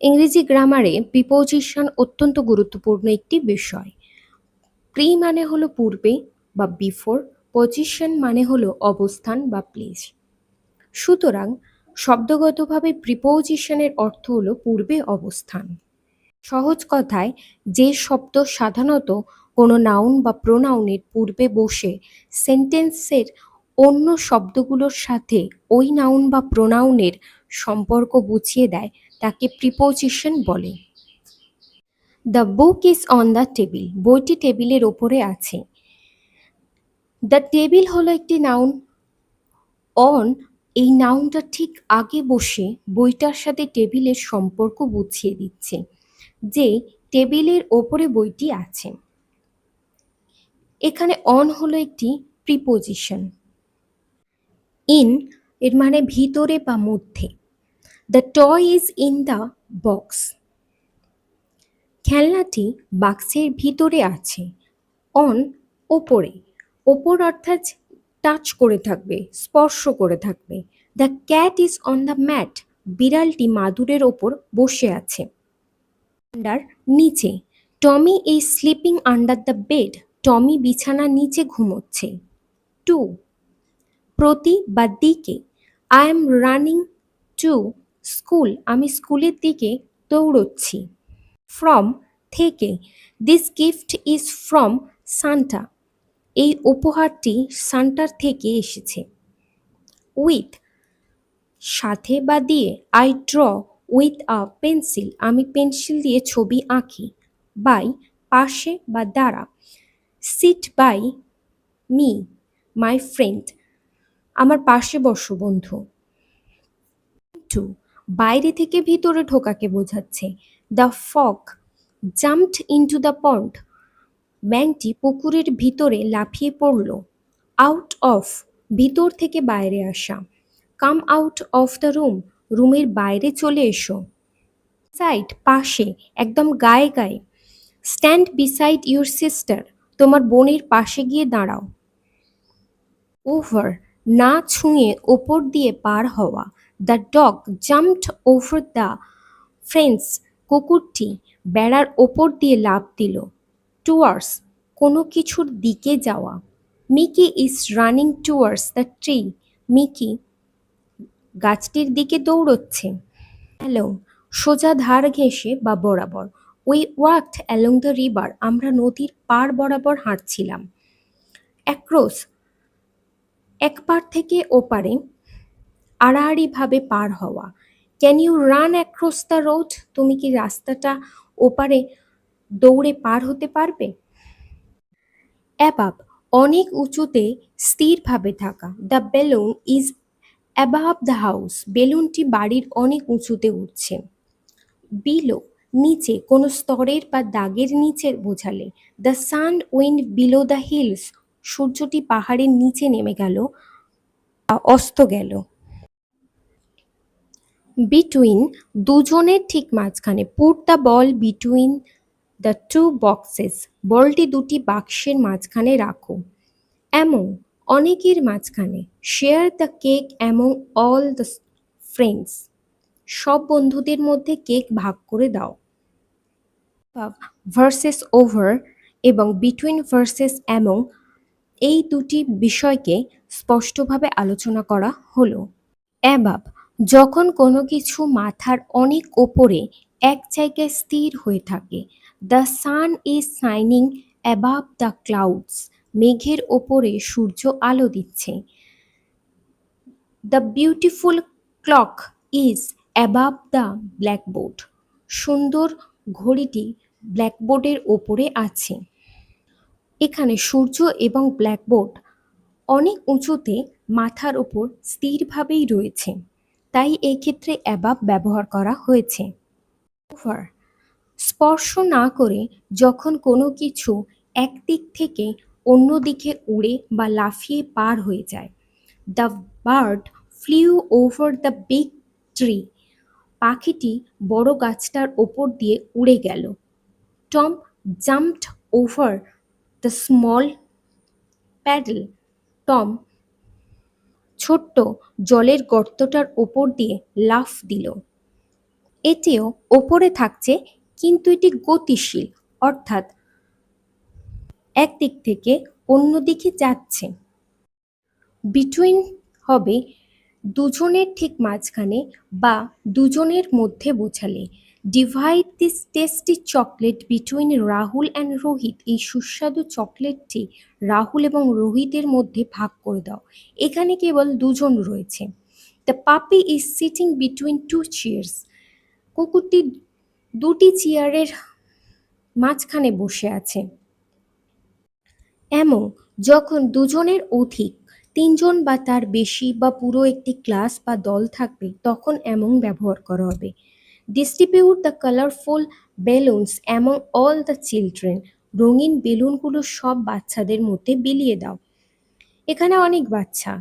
ইংরেজি গ্রামারে প্রিপোজিশন অত্যন্ত গুরুত্বপূর্ণ একটি বিষয়। প্রি মানে হলো পূর্বে বা বিফোর, পজিশন মানে হলো অবস্থান বা প্লেস। সুতরাং শব্দগতভাবে প্রিপোজিশনের অর্থ হলো পূর্বে অবস্থান। সহজ কথায় যে শব্দ সাধারণত কোনো নাউন বা প্রোনাউনের পূর্বে বসে সেন্টেন্সের অন্য শব্দগুলোর সাথে ওই নাউন বা প্রোনাউনের সম্পর্ক বুঝিয়ে দেয় তাকে প্রিপোজিশন বলে। The book is on the table, বইটি টেবিলের ওপরে আছে। দ্য টেবিল হলো একটি নাউন। অন এই নাউনটা ঠিক আগে বসে বইটার সাথে টেবিলের সম্পর্ক বুঝিয়ে দিচ্ছে যে টেবিলের ওপরে বইটি আছে। এখানে অন হলো একটি প্রিপোজিশন। ইন এর মানে ভিতরে বা মধ্যে। The toy is in the box, খেলনাটি বাক্সের ভিতরে আছে। অন ওপরে, ওপর অর্থাৎ টাচ করে থাকবে, স্পর্শ করে থাকবে। The cat is on the mat, বিড়ালটি মাদুরের ওপর বসে আছে। আন্ডার নিচে, Tommy is sleeping under the bed, Tommy বিছানার নিচে ঘুমোচ্ছে। টু প্রতি বা দিকে, I am running to school, আমি স্কুলের দিকে দৌড়চ্ছি। ফ্রম থেকে, this gift is from Santa, এই উপহারটি সান্টার থেকে এসেছে। উইথ সাথে বা দিয়ে, I draw with a pencil, আমি পেন্সিল দিয়ে ছবি আঁকি। বাই পাশে বা দ্বারা, seat by me my friend, আমার পাশে বসো বন্ধু। টু বাইরে থেকে ভিতরে ঢোকাকে বোঝাচ্ছে। The frog jumped into the pond, ব্যাঙটি পুকুরের ভিতরে লাফিয়ে পড়ল। আউট অফ ভিতর থেকে বাইরে আসা। Come out of the room, রুমের বাইরে চলে এসো। সাইড পাশে, একদম গায়ে গায়ে। স্ট্যান্ড বিসাইড ইউর সিস্টার, তোমার বোনের পাশে গিয়ে দাঁড়াও। ওভার না ছুঁয়ে ওপর দিয়ে পার হওয়া। The dog jumped over the fence, কুকুরটি বেড়ার ওপর দিয়ে লাফ দিল। টুয়ার্ডস কোনো কিছুর দিকে যাওয়া। Mickey is running towards the tree, Mickey গাছটির দিকে দৌড়চ্ছে। অ্যালং সোজা ধার ঘেঁষে বা বরাবর। We walked along the river, আমরা নদীর পার বরাবর হাঁটছিলাম। অ্যাক্রস এক পার থেকে ওপারে আড়াআড়িভাবে পার হওয়া। Can you run across the road, তুমি কি রাস্তাটা ওপারে দৌড়ে পার হতে পারবে। অ্যাবাব অনেক উঁচুতে স্থিরভাবে থাকা। The balloon is above the house, বেলুনটি বাড়ির অনেক উঁচুতে উঠছে। বিলো নিচে, কোনো স্তরের বা দাগের নিচে বোঝালে। The sun went below the hills, সূর্যটি পাহাড়ের নিচে নেমে গেল বা অস্ত গেল। বিটুইন দুজনের ঠিক মাঝখানে। Put the ball between the two boxes, বলটি দুটি বাক্সের মাঝখানে রাখো। অ্যামং অনেকের মাঝখানে। Share the cake among all the friends, সব বন্ধুদের মধ্যে কেক ভাগ করে দাও। ভার্সেস ওভার এবং বিটুইন ভার্সেস অ্যামং এই দুটি বিষয়কে স্পষ্টভাবে আলোচনা করা হলো। অ্যাবাব যখন কোনো কিছু মাথার অনেক ওপরে এক জায়গায় স্থির হয়ে থাকে। The sun is shining above the clouds, মেঘের ওপরে সূর্য আলো দিচ্ছে। The beautiful clock is above the blackboard, সুন্দর ঘড়িটি ব্ল্যাকবোর্ডের ওপরে আছে। এখানে সূর্য এবং ব্ল্যাকবোর্ড অনেক উঁচুতে মাথার ওপর স্থিরভাবেই রয়েছে, তাই এই ক্ষেত্রে অ্যাবাব ব্যবহার করা হয়েছে। ওভার স্পর্শ না করে যখন কোনো কিছু এক দিক থেকে অন্য দিকে উড়ে বা লাফিয়ে পার হয়ে যায়। The bird flew over the big tree, পাখিটি বড় গাছটার ওপর দিয়ে উড়ে গেল। Tom jumped over the small puddle, Tom ছোট্ট জলের গর্তটার ওপর দিয়ে লাফ দিল। এটিও ওপরে থাকছে কিন্তু এটি গতিশীল, অর্থাৎ একদিক থেকে অন্য দিকে যাচ্ছে। বিটুইন হবে দুজনের ঠিক মাঝখানে বা দুজনের মধ্যে বোঝালে। Divide this tasty chocolate between Rahul and Rohit, এই সুস্বাদু চকলেটটি রাহুল এবং রোহিতের মধ্যে ভাগ করে দাও। এখানে কেবল দুজন রয়েছে। The puppy is sitting between two chairs, কুকুরটি দুটি চেয়ারের মাঝখানে বসে আছে। এমন যখন দুজনের অধিক, তিনজন বা তার বেশি বা পুরো একটি ক্লাস বা দল থাকবে তখন এমন ব্যবহার করা হবে। Distribute the colourful balloons among all the children, রঙিন বেলুনগুলো সব বাচ্চাদের মধ্যে বিলিয়ে দাও। এখানে অনেক বাচ্চা।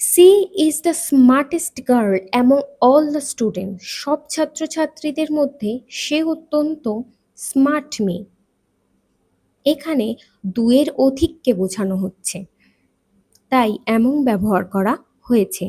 She is the smartest girl among all the student, সব ছাত্রছাত্রীদের মধ্যে সে অত্যন্ত স্মার্ট মেয়ে। এখানে দুয়ের অধিককে বোঝানো হচ্ছে, তাই এমন ব্যবহার করা হয়েছে।